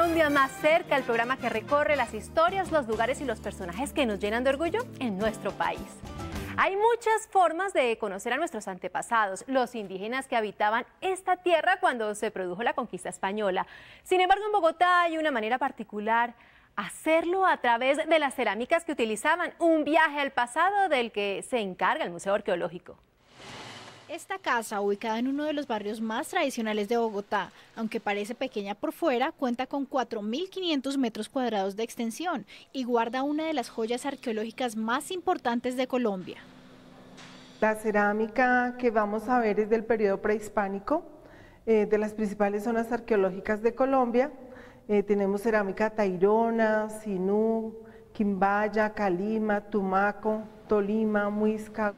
Colombia más cerca, el programa que recorre las historias, los lugares y los personajes que nos llenan de orgullo en nuestro país. Hay muchas formas de conocer a nuestros antepasados, los indígenas que habitaban esta tierra cuando se produjo la conquista española. Sin embargo, en Bogotá hay una manera particular: hacerlo a través de las cerámicas que utilizaban, un viaje al pasado del que se encarga el Museo Arqueológico. Esta casa, ubicada en uno de los barrios más tradicionales de Bogotá, aunque parece pequeña por fuera, cuenta con 4.500 metros cuadrados de extensión y guarda una de las joyas arqueológicas más importantes de Colombia. La cerámica que vamos a ver es del periodo prehispánico, de las principales zonas arqueológicas de Colombia. Tenemos cerámica Tayrona, Sinú, Quimbaya, Calima, Tumaco, Tolima, Muisca.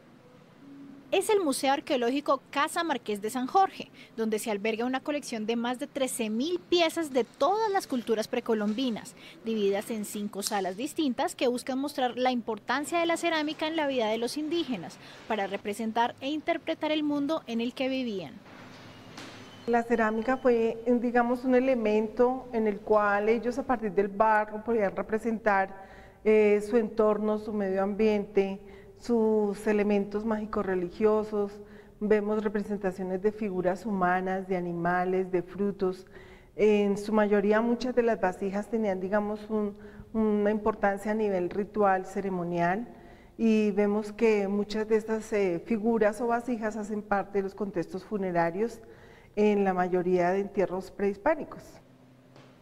Es el Museo Arqueológico Casa Marqués de San Jorge, donde se alberga una colección de más de 13.000 piezas de todas las culturas precolombinas, divididas en 5 salas distintas que buscan mostrar la importancia de la cerámica en la vida de los indígenas, para representar e interpretar el mundo en el que vivían. La cerámica fue, digamos, un elemento en el cual ellos, a partir del barro, podían representar su entorno, su medio ambiente, sus elementos mágicos religiosos. Vemos representaciones de figuras humanas, de animales, de frutos. En su mayoría, muchas de las vasijas tenían, digamos, una importancia a nivel ritual, ceremonial, y vemos que muchas de estas figuras o vasijas hacen parte de los contextos funerarios en la mayoría de entierros prehispánicos.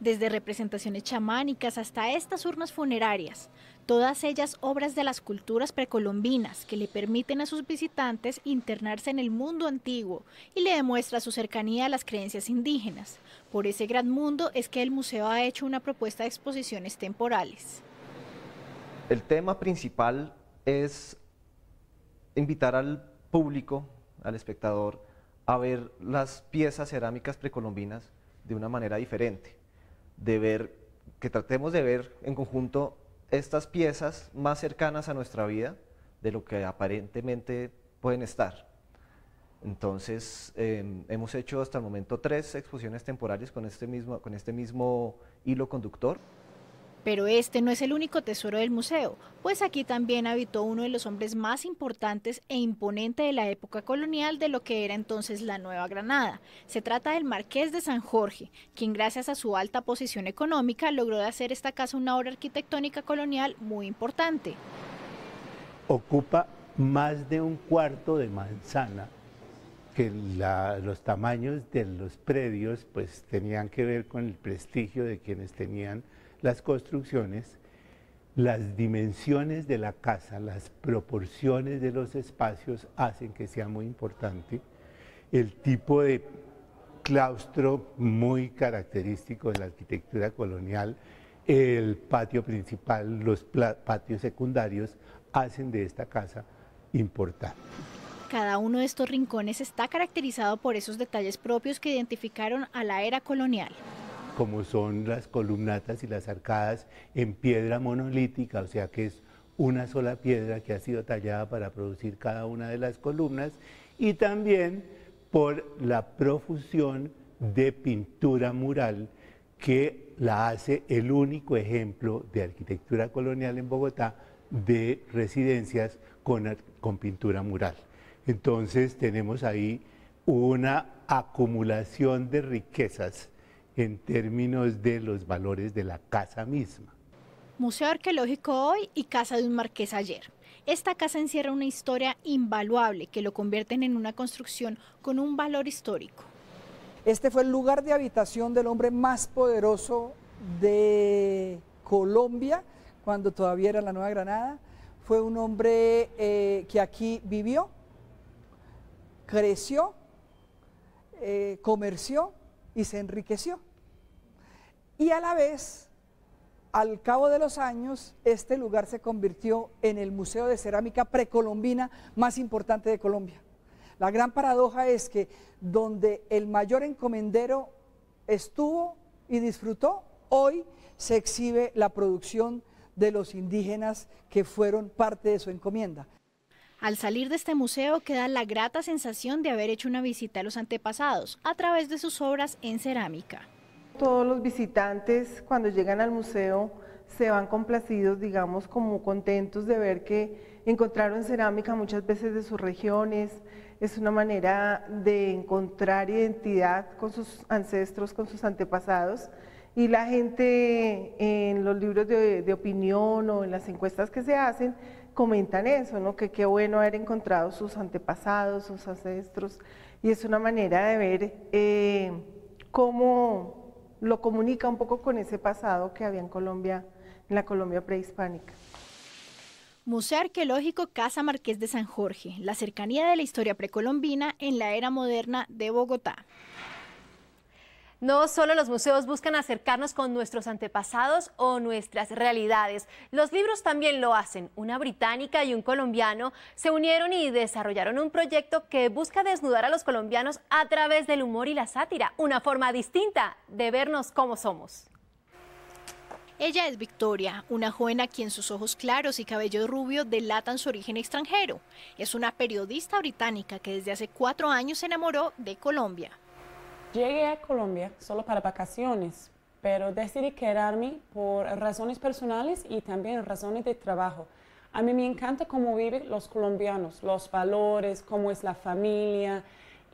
Desde representaciones chamánicas hasta estas urnas funerarias, todas ellas obras de las culturas precolombinas que le permiten a sus visitantes internarse en el mundo antiguo y le demuestra su cercanía a las creencias indígenas. Por ese gran mundo es que el museo ha hecho una propuesta de exposiciones temporales. El tema principal es invitar al público, al espectador, a ver las piezas cerámicas precolombinas de una manera diferente, que tratemos de ver en conjunto estas piezas más cercanas a nuestra vida de lo que aparentemente pueden estar. Entonces, hemos hecho hasta el momento 3 exposiciones temporales con este mismo hilo conductor. Pero este no es el único tesoro del museo, pues aquí también habitó uno de los hombres más importantes e imponente de la época colonial de lo que era entonces la Nueva Granada. Se trata del Marqués de San Jorge, quien gracias a su alta posición económica logró de hacer esta casa una obra arquitectónica colonial muy importante. Ocupa más de un cuarto de manzana, que los tamaños de los predios pues tenían que ver con el prestigio de quienes tenían las construcciones, las dimensiones de la casa, las proporciones de los espacios hacen que sea muy importante, el tipo de claustro muy característico de la arquitectura colonial, el patio principal, los patios secundarios hacen de esta casa importante. Cada uno de estos rincones está caracterizado por esos detalles propios que identificaron a la era colonial, como son las columnatas y las arcadas en piedra monolítica, o sea que es una sola piedra que ha sido tallada para producir cada una de las columnas, y también por la profusión de pintura mural que la hace el único ejemplo de arquitectura colonial en Bogotá de residencias con pintura mural. Entonces tenemos ahí una acumulación de riquezas en términos de los valores de la casa misma. Museo Arqueológico hoy y Casa de un Marqués ayer. Esta casa encierra una historia invaluable que lo convierten en una construcción con un valor histórico. Este fue el lugar de habitación del hombre más poderoso de Colombia, cuando todavía era la Nueva Granada. Fue un hombre que aquí vivió, creció, comerció y se enriqueció. Y a la vez, al cabo de los años, este lugar se convirtió en el museo de cerámica precolombina más importante de Colombia. La gran paradoja es que donde el mayor encomendero estuvo y disfrutó, hoy se exhibe la producción de los indígenas que fueron parte de su encomienda. Al salir de este museo queda la grata sensación de haber hecho una visita a los antepasados a través de sus obras en cerámica. Todos los visitantes cuando llegan al museo se van complacidos, digamos, como contentos de ver que encontraron cerámica muchas veces de sus regiones. Es una manera de encontrar identidad con sus ancestros, con sus antepasados. Y la gente en los libros de opinión o en las encuestas que se hacen comentan eso, ¿no? Que qué bueno haber encontrado sus antepasados, sus ancestros. Y es una manera de ver cómo lo comunica un poco con ese pasado que había en Colombia, en la Colombia prehispánica. Museo Arqueológico Casa Marqués de San Jorge, la cercanía de la historia precolombina en la era moderna de Bogotá. No solo los museos buscan acercarnos con nuestros antepasados o nuestras realidades, los libros también lo hacen. Una británica y un colombiano se unieron y desarrollaron un proyecto que busca desnudar a los colombianos a través del humor y la sátira, una forma distinta de vernos como somos. Ella es Victoria, una joven a quien sus ojos claros y cabello rubio delatan su origen extranjero. Es una periodista británica que desde hace 4 años se enamoró de Colombia. Llegué a Colombia solo para vacaciones, pero decidí quedarme por razones personales y también razones de trabajo. A mí me encanta cómo viven los colombianos, los valores, cómo es la familia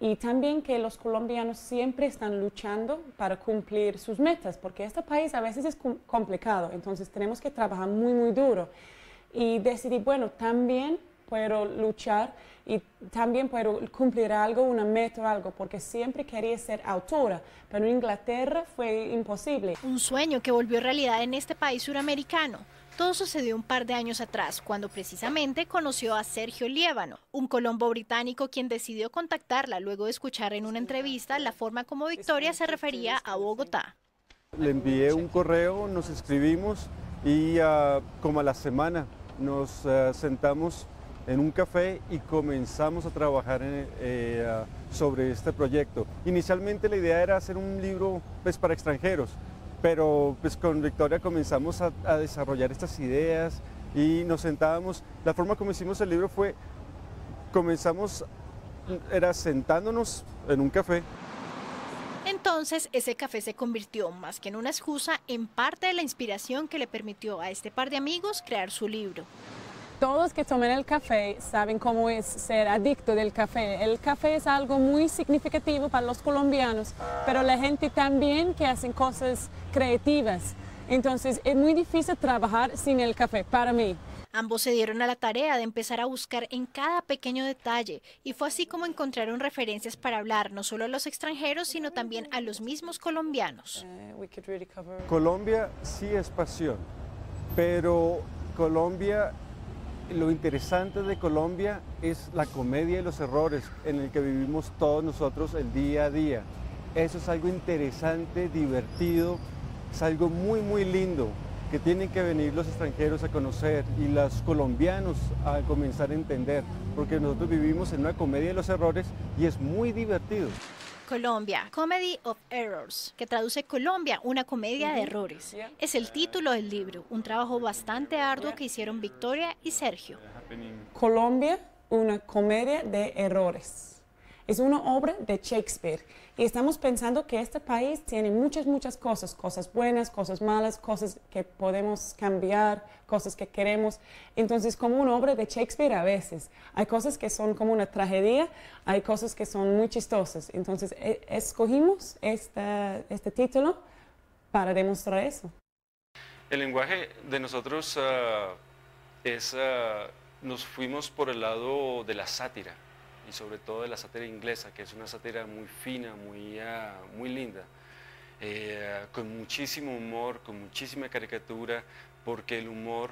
y también que los colombianos siempre están luchando para cumplir sus metas, porque este país a veces es complicado, entonces tenemos que trabajar muy, muy duro. Y decidí, bueno, también puedo luchar y también puedo cumplir algo, una meta o algo, porque siempre quería ser autora, pero en Inglaterra fue imposible. Un sueño que volvió realidad en este país suramericano. Todo sucedió un par de años atrás, cuando precisamente conoció a Sergio Liévano, un colombo británico quien decidió contactarla luego de escuchar en una entrevista la forma como Victoria se refería a Bogotá. Le envié un correo, nos escribimos y como a la semana nos sentamos en un café y comenzamos a trabajar sobre este proyecto. Inicialmente la idea era hacer un libro pues, para extranjeros, pero pues, con Victoria comenzamos a desarrollar estas ideas y nos sentábamos. La forma como hicimos el libro fue, era sentándonos en un café. Entonces, ese café se convirtió, más que en una excusa, en parte de la inspiración que le permitió a este par de amigos crear su libro. Todos que toman el café saben cómo es ser adicto del café. El café es algo muy significativo para los colombianos, pero la gente también que hacen cosas creativas. Entonces es muy difícil trabajar sin el café, para mí. Ambos se dieron a la tarea de empezar a buscar en cada pequeño detalle y fue así como encontraron referencias para hablar no solo a los extranjeros, sino también a los mismos colombianos. Colombia sí es pasión, pero Colombia... Lo interesante de Colombia es la comedia y los errores en el que vivimos todos nosotros el día a día. Eso es algo interesante, divertido, es algo muy, muy lindo que tienen que venir los extranjeros a conocer y los colombianos a comenzar a entender, porque nosotros vivimos en una comedia de los errores y es muy divertido. Colombia, Comedy of Errors, que traduce Colombia, una comedia de errores. Es el título del libro, un trabajo bastante arduo que hicieron Victoria y Sergio. Colombia, una comedia de errores. Es una obra de Shakespeare y estamos pensando que este país tiene muchas cosas, cosas buenas, cosas malas, cosas que podemos cambiar, cosas que queremos. Entonces, como una obra de Shakespeare a veces, hay cosas que son como una tragedia, hay cosas que son muy chistosas. Entonces, escogimos este título para demostrar eso. El lenguaje de nosotros nos fuimos por el lado de la sátira, y sobre todo de la sátira inglesa, que es una sátira muy fina, muy linda, con muchísimo humor, con muchísima caricatura, porque el humor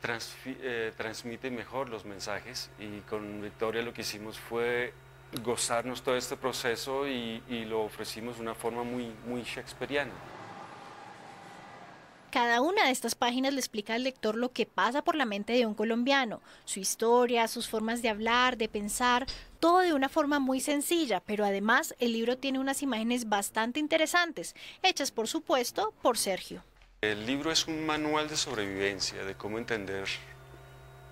transmite mejor los mensajes, y con Victoria lo que hicimos fue gozarnos todo este proceso y lo ofrecimos de una forma muy shakespeariana. Cada una de estas páginas le explica al lector lo que pasa por la mente de un colombiano, su historia, sus formas de hablar, de pensar, todo de una forma muy sencilla, pero además el libro tiene unas imágenes bastante interesantes, hechas por supuesto por Sergio. El libro es un manual de sobrevivencia, de cómo entender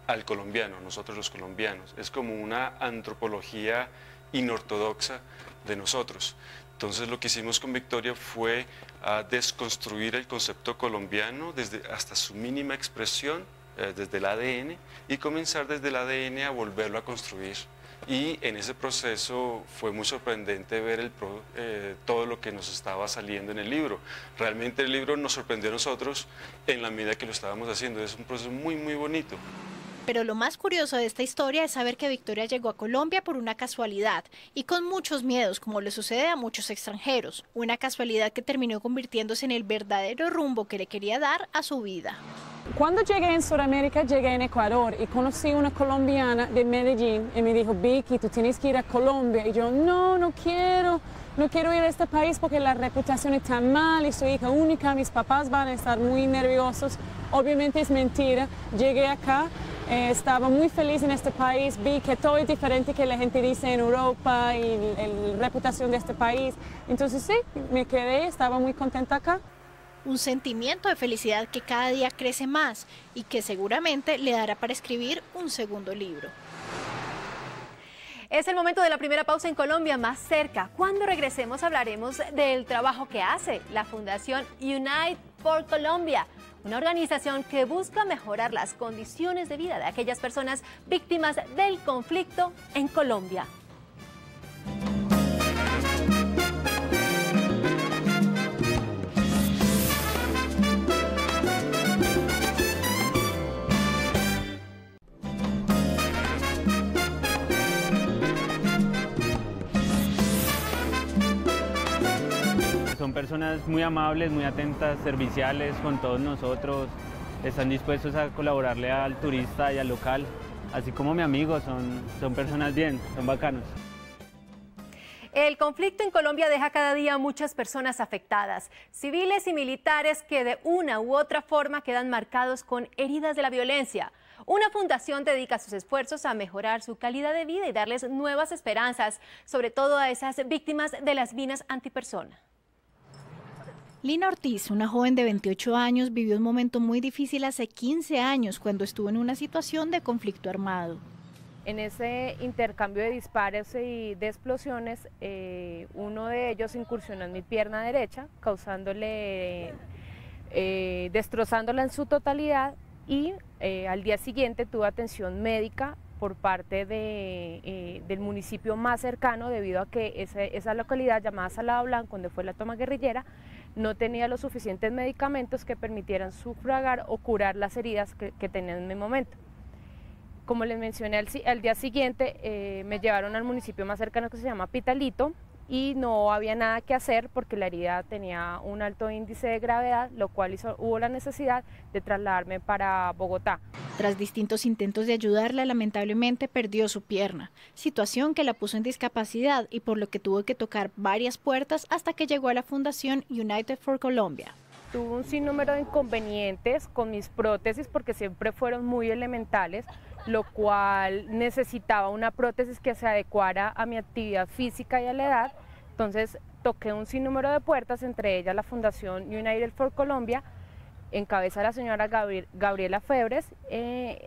al colombiano, nosotros los colombianos. Es como una antropología inortodoxa de nosotros. Entonces lo que hicimos con Victoria fue desconstruir el concepto colombiano hasta su mínima expresión, desde el ADN, y comenzar desde el ADN a volverlo a construir. Y en ese proceso fue muy sorprendente ver todo lo que nos estaba saliendo en el libro. Realmente el libro nos sorprendió a nosotros en la medida que lo estábamos haciendo. Es un proceso muy, muy bonito. Pero lo más curioso de esta historia es saber que Victoria llegó a Colombia por una casualidad y con muchos miedos, como le sucede a muchos extranjeros. Una casualidad que terminó convirtiéndose en el verdadero rumbo que le quería dar a su vida. Cuando llegué en Sudamérica, llegué en Ecuador y conocí una colombiana de Medellín y me dijo, Vicky, tú tienes que ir a Colombia. Y yo, no quiero ir a este país porque la reputación está mal y soy hija única, mis papás van a estar muy nerviosos. Obviamente es mentira. Llegué acá, estaba muy feliz en este país, vi que todo es diferente que la gente dice en Europa y la reputación de este país. Entonces sí, me quedé, estaba muy contenta acá. Un sentimiento de felicidad que cada día crece más y que seguramente le dará para escribir un segundo libro. Es el momento de la primera pausa en Colombia más cerca. Cuando regresemos hablaremos del trabajo que hace la Fundación Unite for Colombia, una organización que busca mejorar las condiciones de vida de aquellas personas víctimas del conflicto en Colombia. Son personas muy amables, muy atentas, serviciales con todos nosotros, están dispuestos a colaborarle al turista y al local, así como mi amigo, son personas bien, son bacanos. El conflicto en Colombia deja cada día a muchas personas afectadas, civiles y militares que de una u otra forma quedan marcados con heridas de la violencia. Una fundación dedica sus esfuerzos a mejorar su calidad de vida y darles nuevas esperanzas, sobre todo a esas víctimas de las minas antipersona. Lina Ortiz, una joven de 28 años, vivió un momento muy difícil hace 15 años cuando estuvo en una situación de conflicto armado. En ese intercambio de disparos y de explosiones, uno de ellos incursionó en mi pierna derecha, destrozándola en su totalidad, y al día siguiente tuve atención médica por parte del municipio más cercano, debido a que esa localidad llamada Salado Blanco, donde fue la toma guerrillera, no tenía los suficientes medicamentos que permitieran sufragar o curar las heridas que tenía en mi momento. Como les mencioné, al día siguiente me llevaron al municipio más cercano, que se llama Pitalito, y no había nada que hacer porque la herida tenía un alto índice de gravedad, lo cual hubo la necesidad de trasladarme para Bogotá. Tras distintos intentos de ayudarla, lamentablemente perdió su pierna, situación que la puso en discapacidad y por lo que tuvo que tocar varias puertas hasta que llegó a la Fundación United for Colombia. Tuve un sinnúmero de inconvenientes con mis prótesis porque siempre fueron muy elementales, lo cual necesitaba una prótesis que se adecuara a mi actividad física y a la edad. Entonces toqué un sinnúmero de puertas, entre ellas la Fundación United for Colombia, en cabeza de la señora Gabriela Febres,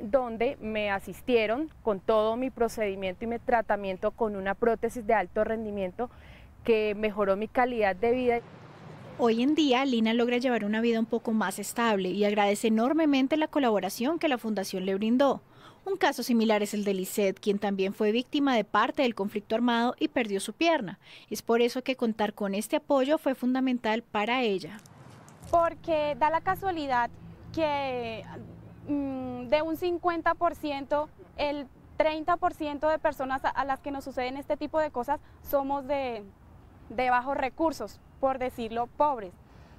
donde me asistieron con todo mi procedimiento y mi tratamiento con una prótesis de alto rendimiento que mejoró mi calidad de vida. Hoy en día, Lina logra llevar una vida un poco más estable y agradece enormemente la colaboración que la Fundación le brindó. Un caso similar es el de Lisette, quien también fue víctima de parte del conflicto armado y perdió su pierna. Es por eso que contar con este apoyo fue fundamental para ella. Porque da la casualidad que de un 50%, el 30% de personas a las que nos suceden este tipo de cosas somos de bajos recursos, por decirlo, pobres.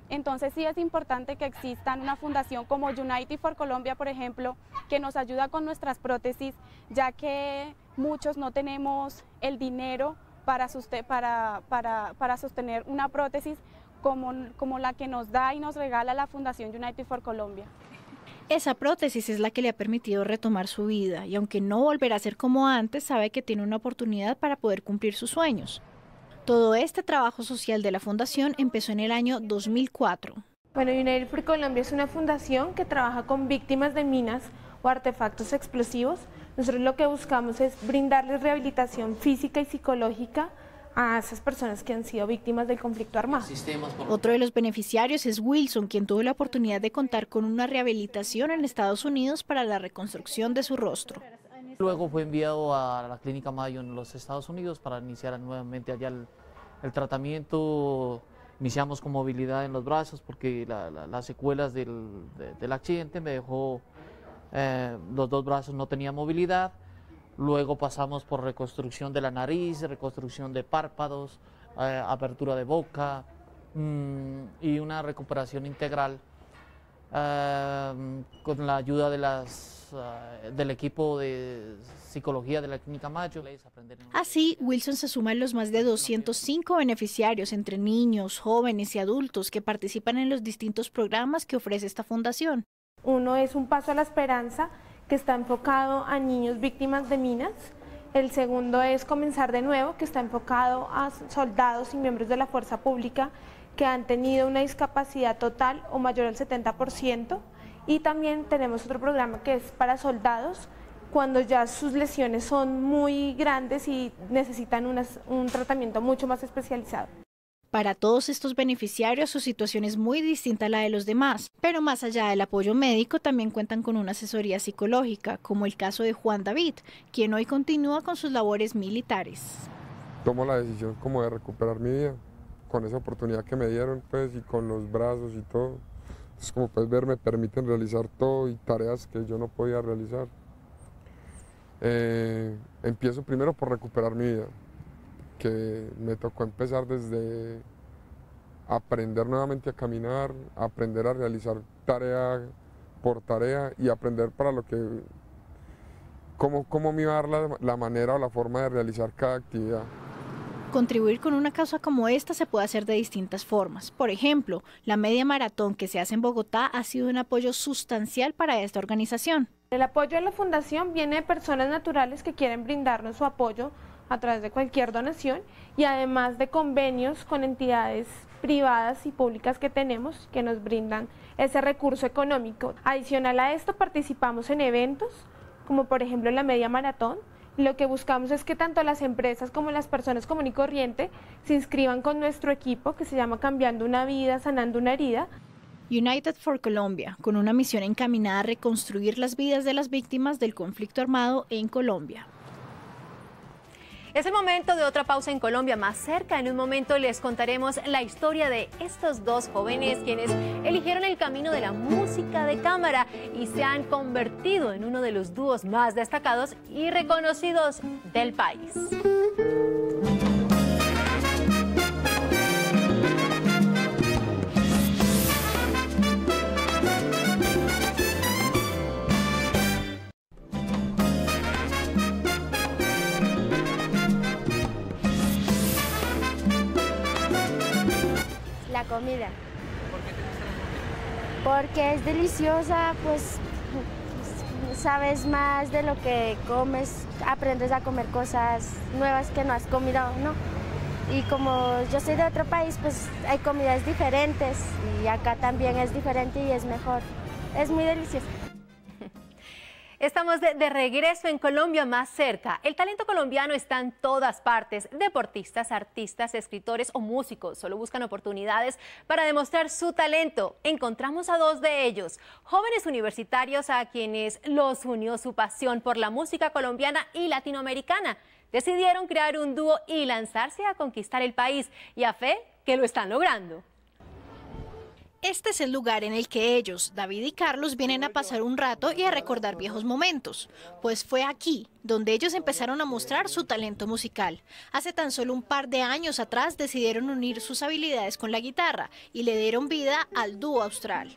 Entonces sí es importante que exista una fundación como United for Colombia, por ejemplo, que nos ayuda con nuestras prótesis, ya que muchos no tenemos el dinero para sostener una prótesis como la que nos da y nos regala la Fundación United for Colombia. Esa prótesis es la que le ha permitido retomar su vida y aunque no volverá a ser como antes, sabe que tiene una oportunidad para poder cumplir sus sueños. Todo este trabajo social de la Fundación empezó en el año 2004. Bueno, United for Colombia es una fundación que trabaja con víctimas de minas o artefactos explosivos. Nosotros lo que buscamos es brindarles rehabilitación física y psicológica a esas personas que han sido víctimas del conflicto armado. Otro de los beneficiarios es Wilson, quien tuvo la oportunidad de contar con una rehabilitación en Estados Unidos para la reconstrucción de su rostro. Luego fue enviado a la Clínica Mayo en los Estados Unidos para iniciar nuevamente allá el tratamiento. Iniciamos con movilidad en los brazos porque las secuelas del accidente me dejó, los dos brazos no tenían movilidad. Luego pasamos por reconstrucción de la nariz, reconstrucción de párpados, apertura de boca y una recuperación integral con la ayuda del equipo de psicología de la Clínica Mayo. Así, Wilson se suma a los más de 205 beneficiarios entre niños, jóvenes y adultos que participan en los distintos programas que ofrece esta fundación. Uno es Un Paso a la Esperanza, que está enfocado a niños víctimas de minas. El segundo es Comenzar de Nuevo, que está enfocado a soldados y miembros de la fuerza pública que han tenido una discapacidad total o mayor al 70%. Y también tenemos otro programa que es para soldados, cuando ya sus lesiones son muy grandes y necesitan un tratamiento mucho más especializado. Para todos estos beneficiarios, su situación es muy distinta a la de los demás, pero más allá del apoyo médico, también cuentan con una asesoría psicológica, como el caso de Juan David, quien hoy continúa con sus labores militares. Tomo la decisión como de recuperar mi vida, con esa oportunidad que me dieron, pues, y con los brazos y todo. Entonces, como puedes ver, me permiten realizar todo y tareas que yo no podía realizar. Empiezo primero por recuperar mi vida, que me tocó empezar desde aprender nuevamente a caminar, aprender a realizar tarea por tarea y aprender para lo que, cómo me iba a dar la manera o la forma de realizar cada actividad. Contribuir con una causa como esta se puede hacer de distintas formas. Por ejemplo, la media maratón que se hace en Bogotá ha sido un apoyo sustancial para esta organización. El apoyo de la fundación viene de personas naturales que quieren brindarnos su apoyo a través de cualquier donación y además de convenios con entidades privadas y públicas que tenemos que nos brindan ese recurso económico. Adicional a esto, participamos en eventos como por ejemplo la media maratón. Lo que buscamos es que tanto las empresas como las personas común y corriente se inscriban con nuestro equipo que se llama Cambiando una Vida, Sanando una Herida. United for Colombia, con una misión encaminada a reconstruir las vidas de las víctimas del conflicto armado en Colombia. Es el momento de otra pausa en Colombia Más Cerca. En un momento les contaremos la historia de estos dos jóvenes quienes eligieron el camino de la música de cámara y se han convertido en uno de los dúos más destacados y reconocidos del país. La comida. ¿Por qué te gusta la comida? Porque es deliciosa, pues sabes más de lo que comes, aprendes a comer cosas nuevas que no has comido, ¿no? Y como yo soy de otro país, pues hay comidas diferentes y acá también es diferente y es mejor. Es muy delicioso. Estamos de regreso en Colombia Más Cerca. El talento colombiano está en todas partes. Deportistas, artistas, escritores o músicos solo buscan oportunidades para demostrar su talento. Encontramos a dos de ellos, jóvenes universitarios a quienes los unió su pasión por la música colombiana y latinoamericana. Decidieron crear un dúo y lanzarse a conquistar el país. Y a fe que lo están logrando. Este es el lugar en el que ellos, David y Carlos, vienen a pasar un rato y a recordar viejos momentos, pues fue aquí donde ellos empezaron a mostrar su talento musical. Hace tan solo un par de años atrás decidieron unir sus habilidades con la guitarra y le dieron vida al dúo austral.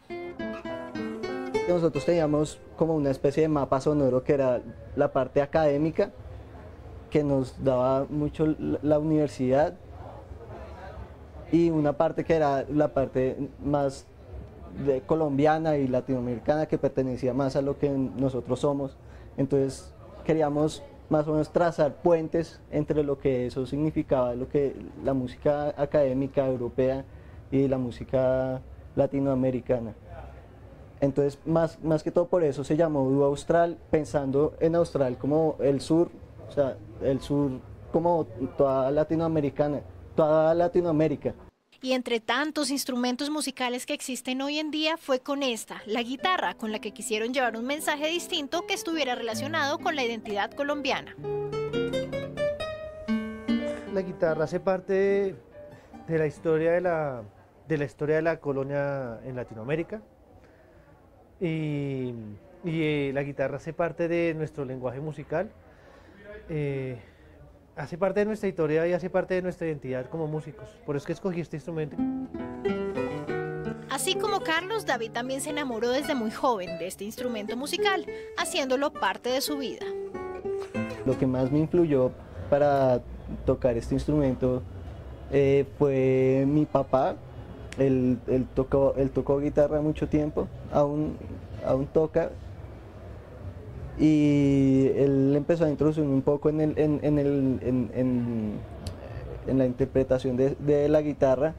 Nosotros teníamos como una especie de mapa sonoro que era la parte académica que nos daba mucho la universidad, y una parte que era la parte más colombiana y latinoamericana que pertenecía más a lo que nosotros somos. Entonces queríamos más o menos trazar puentes entre lo que eso significaba, lo que la música académica europea y la música latinoamericana. Entonces más que todo por eso se llamó Dúo Austral, pensando en Austral como el sur, o sea, el sur como toda Latinoamérica. Y entre tantos instrumentos musicales que existen hoy en día, fue con esta, la guitarra, con la que quisieron llevar un mensaje distinto que estuviera relacionado con la identidad colombiana. La guitarra hace parte de la historia de la colonia en Latinoamérica y la guitarra hace parte de nuestro lenguaje musical. Hace parte de nuestra historia y hace parte de nuestra identidad como músicos. Por eso es que escogí este instrumento. Así como Carlos, David también se enamoró desde muy joven de este instrumento musical, haciéndolo parte de su vida. Lo que más me influyó para tocar este instrumento fue mi papá. Él tocó guitarra mucho tiempo, aún toca. Y él empezó a introducir un poco en la interpretación de la guitarra.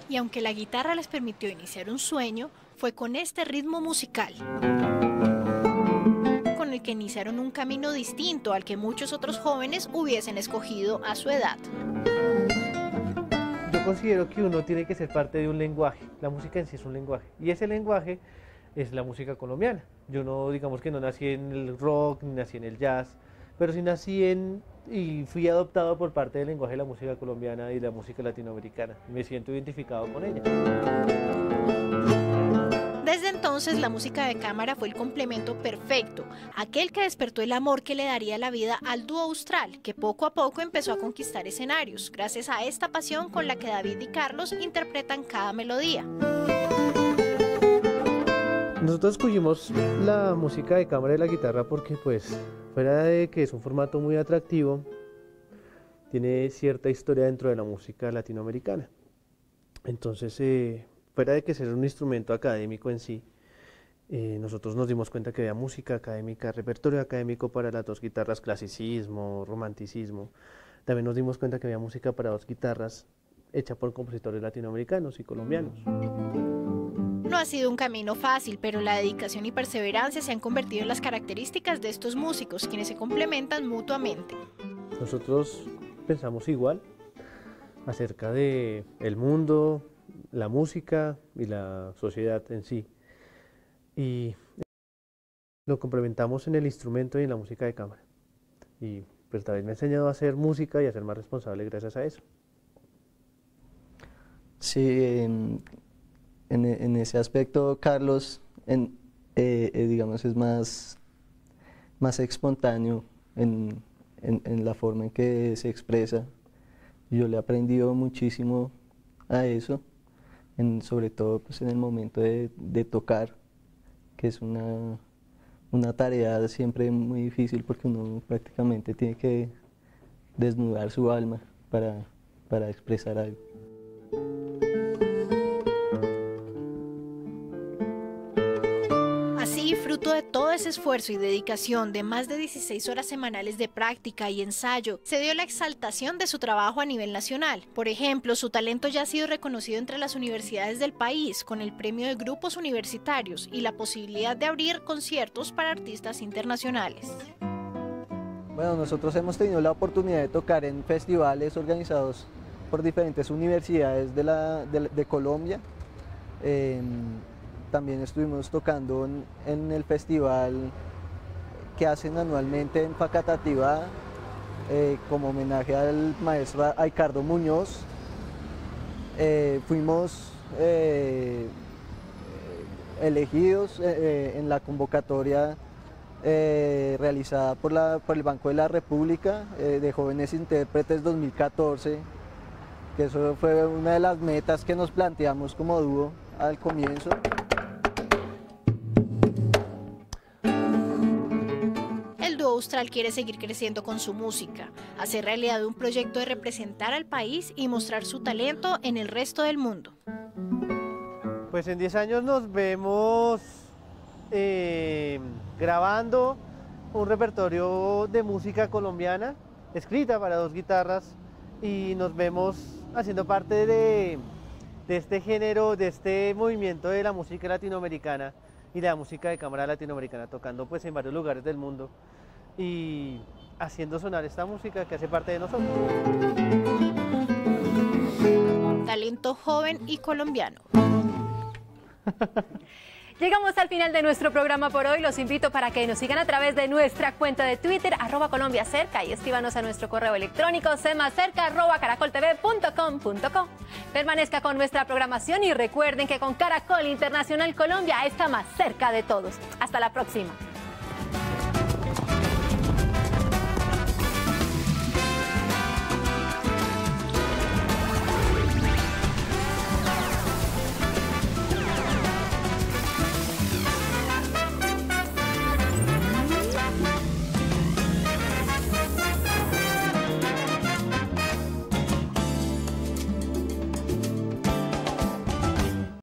Y aunque la guitarra les permitió iniciar un sueño, fue con este ritmo musical con el que iniciaron un camino distinto al que muchos otros jóvenes hubiesen escogido a su edad. Yo considero que uno tiene que ser parte de un lenguaje. La música en sí es un lenguaje, y ese lenguaje es la música colombiana. Yo no, digamos que no nací en el rock, ni nací en el jazz, pero sí nací y fui adoptado por parte del lenguaje de la música colombiana y la música latinoamericana. Me siento identificado con ella. Desde entonces, la música de cámara fue el complemento perfecto, aquel que despertó el amor que le daría la vida al dúo Austral, que poco a poco empezó a conquistar escenarios, gracias a esta pasión con la que David y Carlos interpretan cada melodía. Nosotros escogimos la música de cámara y la guitarra porque, pues, fuera de que es un formato muy atractivo, tiene cierta historia dentro de la música latinoamericana. Entonces, fuera de que sea un instrumento académico en sí, nosotros nos dimos cuenta que había música académica, repertorio académico para las dos guitarras, clasicismo, romanticismo. También nos dimos cuenta que había música para dos guitarras hecha por compositores latinoamericanos y colombianos. No ha sido un camino fácil, pero la dedicación y perseverancia se han convertido en las características de estos músicos, quienes se complementan mutuamente. Nosotros pensamos igual acerca de el mundo, la música y la sociedad en sí. Y lo complementamos en el instrumento y en la música de cámara. Y pues David me ha enseñado a hacer música y a ser más responsable gracias a eso. Sí, en ese aspecto Carlos, digamos, es más espontáneo en la forma en que se expresa. Yo le he aprendido muchísimo a eso, sobre todo pues, en el momento de tocar, que es una tarea siempre muy difícil porque uno prácticamente tiene que desnudar su alma para expresar algo. Fruto de todo ese esfuerzo y dedicación de más de 16 horas semanales de práctica y ensayo, se dio la exaltación de su trabajo a nivel nacional. Por ejemplo, su talento ya ha sido reconocido entre las universidades del país con el premio de grupos universitarios y la posibilidad de abrir conciertos para artistas internacionales. Bueno, nosotros hemos tenido la oportunidad de tocar en festivales organizados por diferentes universidades de Colombia. También estuvimos tocando en el festival que hacen anualmente en Facatativá, como homenaje al maestro Ricardo Muñoz. Fuimos elegidos en la convocatoria realizada por el Banco de la República de Jóvenes Intérpretes 2014, que eso fue una de las metas que nos planteamos como dúo al comienzo. Austral quiere seguir creciendo con su música, hacer realidad un proyecto de representar al país y mostrar su talento en el resto del mundo. Pues en 10 años nos vemos grabando un repertorio de música colombiana, escrita para dos guitarras, y nos vemos haciendo parte de este género, de este movimiento de la música latinoamericana y de la música de cámara latinoamericana, tocando pues en varios lugares del mundo. Y haciendo sonar esta música que hace parte de nosotros. Talento joven y colombiano. Llegamos al final de nuestro programa por hoy. Los invito para que nos sigan a través de nuestra cuenta de Twitter, @colombiacerca, y escríbanos a nuestro correo electrónico cemacerca@caracoltv.com.co. Permanezca con nuestra programación y recuerden que con Caracol Internacional Colombia está más cerca de todos. Hasta la próxima.